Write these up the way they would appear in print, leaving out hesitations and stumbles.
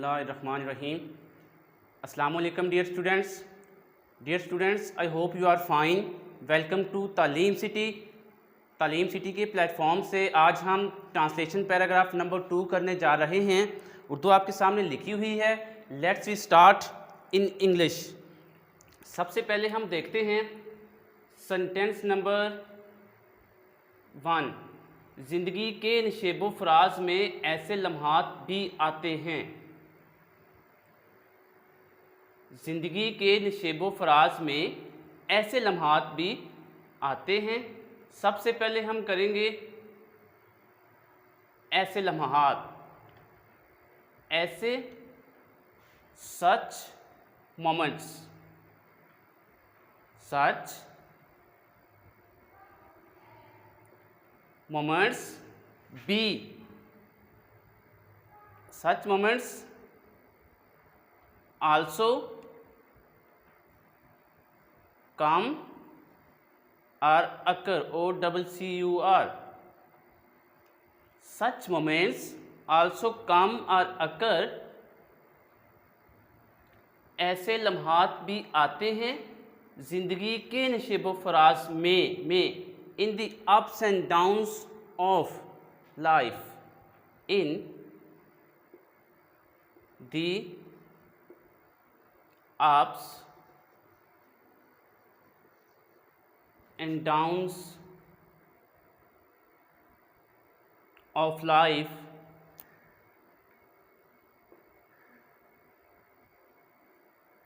बिस्मिल्लाहिर्रहमानिर्रहीम। अस्सलाम वालेकुम dear students, I hope you are fine. Welcome to Taleem city. Taleem city के प्लेटफॉर्म से आज हम ट्रांसलेशन पैराग्राफ नंबर 2 करने जा रहे हैं। उर्दू आपके सामने लिखी हुई है। Let's we start in English. सबसे पहले हम देखते हैं सेंटेंस नंबर 1। ज़िंदगी के नशेबो फराज में ऐसे लम्हात भी आते हैं। ज़िंदगी के नशेबो फराज में ऐसे लम्हात भी आते हैं। सबसे पहले हम करेंगे ऐसे लम्हात, ऐसे such moments, such moments be, such moments also come or occur, OCCUR, such moments also come or occur, ऐसे लम्हात भी आते हैं ज़िंदगी के नशेबो फराज में in the ups and downs of life, in the ups and downs of life,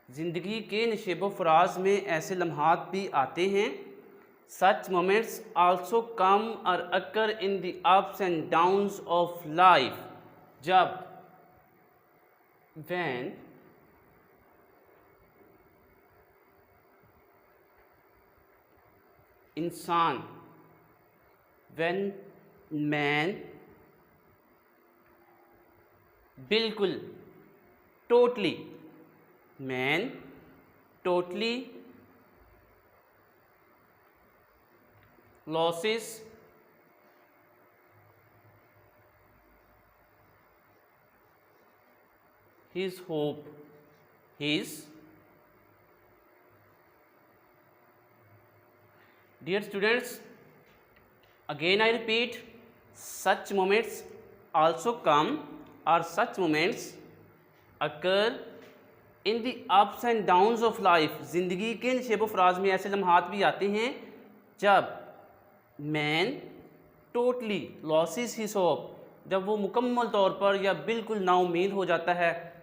ज़िंदगी के नशेबो फराज में ऐसे लम्हात भी आते हैं। Such moments also come or occur in the ups and downs of life, जब, when, इंसान, when man, बिल्कुल, totally, man totally losses his hope, his, dear students, again I repeat, such moments also come or such moments occur in the ups and downs of life, ज़िंदगी के नशेबो फराज में ऐसे लम्हात भी आते हैं जब man totally losses his hope, जब वो मुकम्मल तौर पर या बिल्कुल नाउमीद हो जाता है।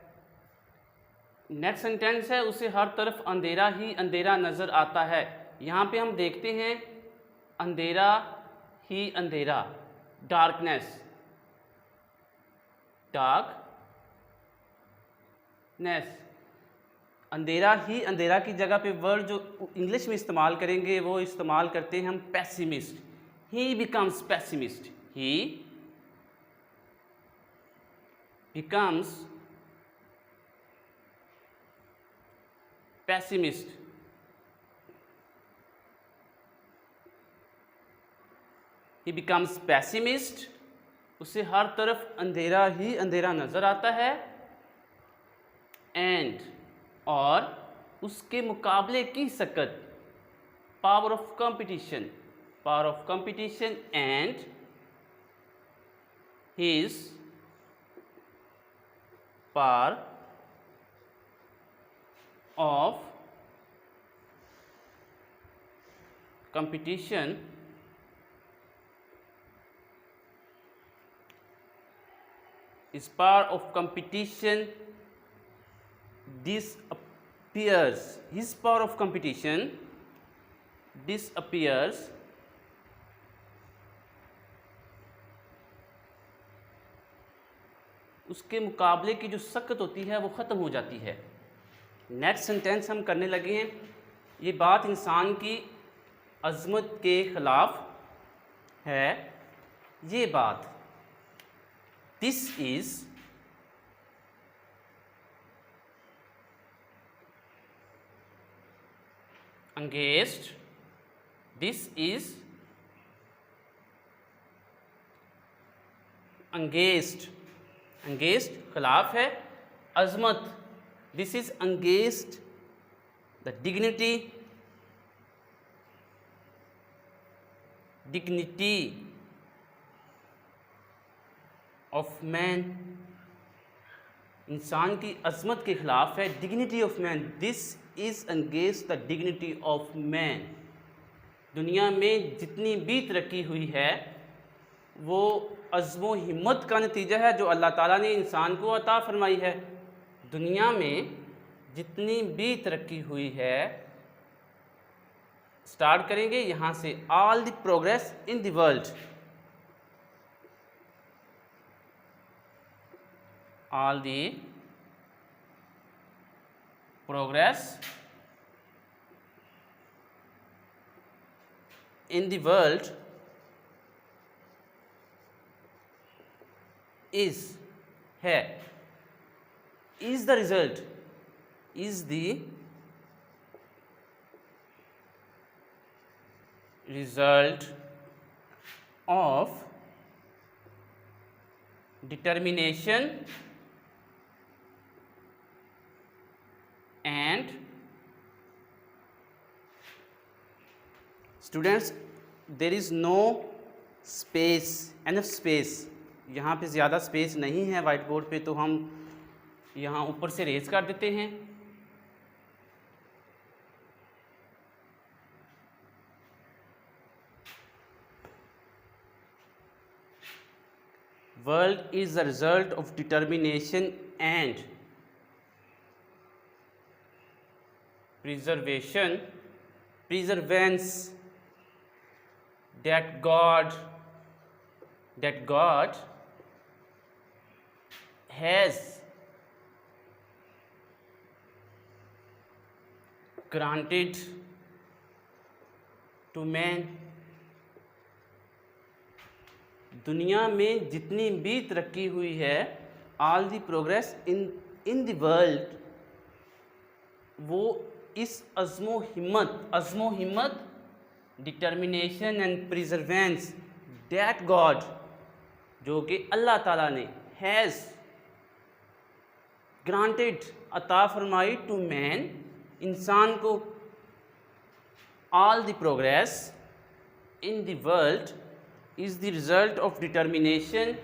नेक्स्ट सेंटेंस है, उसे हर तरफ अंधेरा ही अंधेरा नज़र आता है। यहाँ पे हम देखते हैं अंधेरा ही अंधेरा, डार्कनेस, डार्कनेस। अंधेरा ही अंधेरा की जगह पे वर्ड जो इंग्लिश में इस्तेमाल करेंगे वो इस्तेमाल करते हैं हम पेसिमिस्ट। ही बिकम्स पेसिमिस्ट, ही बिकम्स पेसिमिस्ट। ही बिकम्स पेसिमिस्ट, उसे हर तरफ अंधेरा ही अंधेरा नज़र आता है। एंड, और उसके मुकाबले की सकत, power of competition, power of competition, and his power of competition his power of competition disappears, his power of competition disappears, उसके मुकाबले की जो सकत होती है वो ख़त्म हो जाती है। नेक्स्ट सेंटेंस हम करने लगे हैं, ये बात इंसान की अज़मत के ख़िलाफ़ है। ये बात, this is against, this is against, against खिलाफ है, अजमत, this is against the dignity of man, इंसान की अजमत के खिलाफ है। Dignity of man, this is against the dignity of man. दुनिया में जितनी भी तरक्की हुई है वो अज़्म हिम्मत का नतीजा है जो अल्लाह ताला ने इंसान को अता फरमाई है। दुनिया में जितनी भी तरक्की हुई है, स्टार्ट करेंगे यहाँ से, all the progress in the world, all the progress in the world is है, is the result, is the result of determination and students, there is no space, enough space, यहाँ पे ज़्यादा स्पेस नहीं है white board पे, तो हम यहाँ ऊपर से रेज कर देते हैं। World is the result of determination and preservance that God has granted to man। दुनिया में जितनी भी तरक्की हुई है, all the progress in the world, वो इस अज़्मो हिम्मत determination and perseverance that God, जो कि अल्लाह ताला ने हैज़ ग्रांटेड अता फरमाई टू मैन, इंसान को, all the progress in the world is the result of determination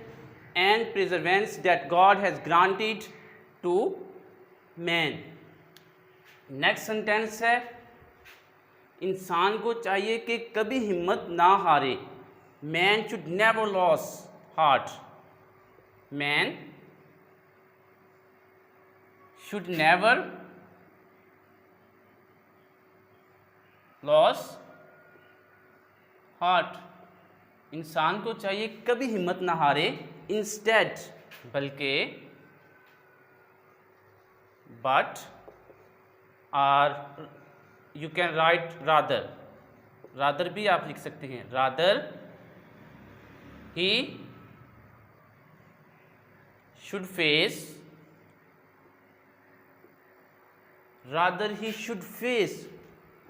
and perseverance that God has granted to man. Next sentence है, इंसान को चाहिए कि कभी हिम्मत ना हारे। Man should never lose heart, man should never lose heart, इंसान को चाहिए कभी हिम्मत ना हारे। इंस्टेड, बल्कि, बट, और यू कैन राइट रादर भी आप लिख सकते हैं। रादर ही शुड फेस,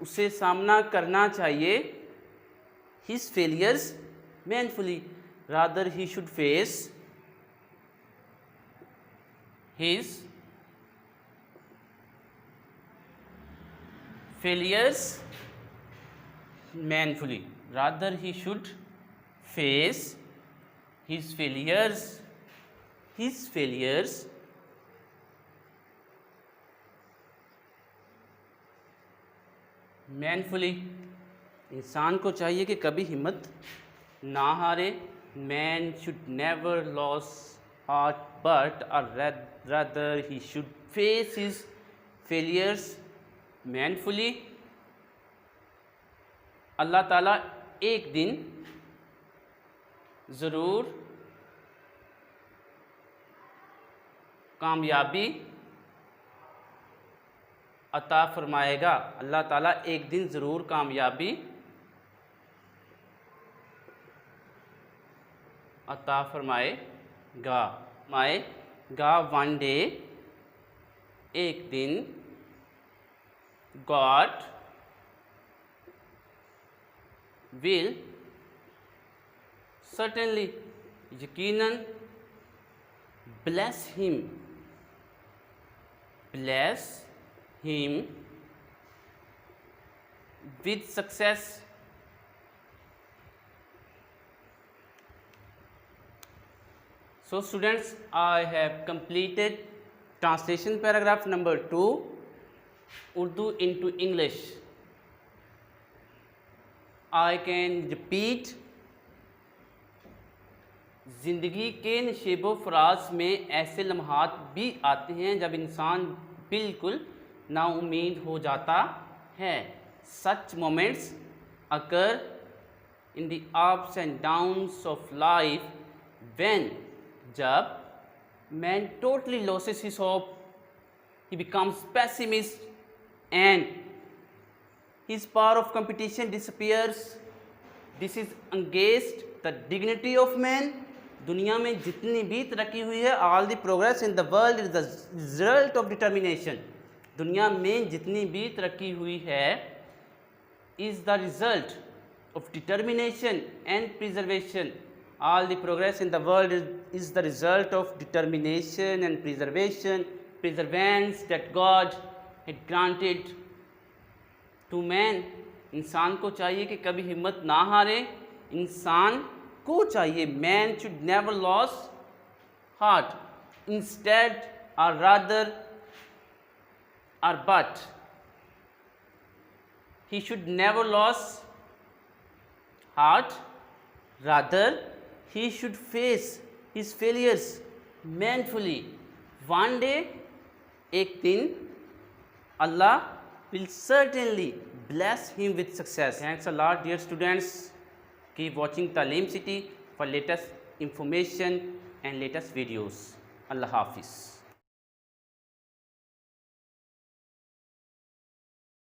उसे सामना करना चाहिए, his failures manfully. Rather he should face his failures manfully, rather he should face his failures manfully। इंसान को चाहिए कि कभी हिम्मत ना हारे। Man should never lose heart, but rather he should face his failures manfully. अल्लाह ताला एक दिन ज़रूर कामयाबी अता फरमाएगा, अल्लाह ताला एक दिन ज़रूर कामयाबी अता फरमाएगा। वन डे, एक दिन, God will certainly, यकीनन, bless him, bless him with success. So students, I have completed translation paragraph number 2, Urdu into English. I can repeat. ज़िंदगी के नशेबो फराज में ऐसे लम्हात भी आते हैं जब इंसान बिल्कुल नाउम्मीद हो जाता है. Such moments occur in the ups and downs of life when जब man totally loses his hope, he becomes pessimist and his power of competition disappears. This is against the dignity of man. दुनिया में जितनी भी तरक्की हुई है, all the progress in the world is the result of determination. दुनिया में जितनी भी तरक्की हुई है is the result of determination and preservation. All the progress in the world is the result of determination and preservation, preservance that God had granted to man. इंसान को चाहिए कि कभी हिम्मत ना हारे. इंसान को चाहिए, man should never lose heart. Instead or rather or but he should never lose heart. Rather he should face his failures manfully. One day, एक दिन, Allah will certainly bless him with success. Thanks a lot, dear students. Keep watching Talim City for latest information and latest videos. Allah Hafiz.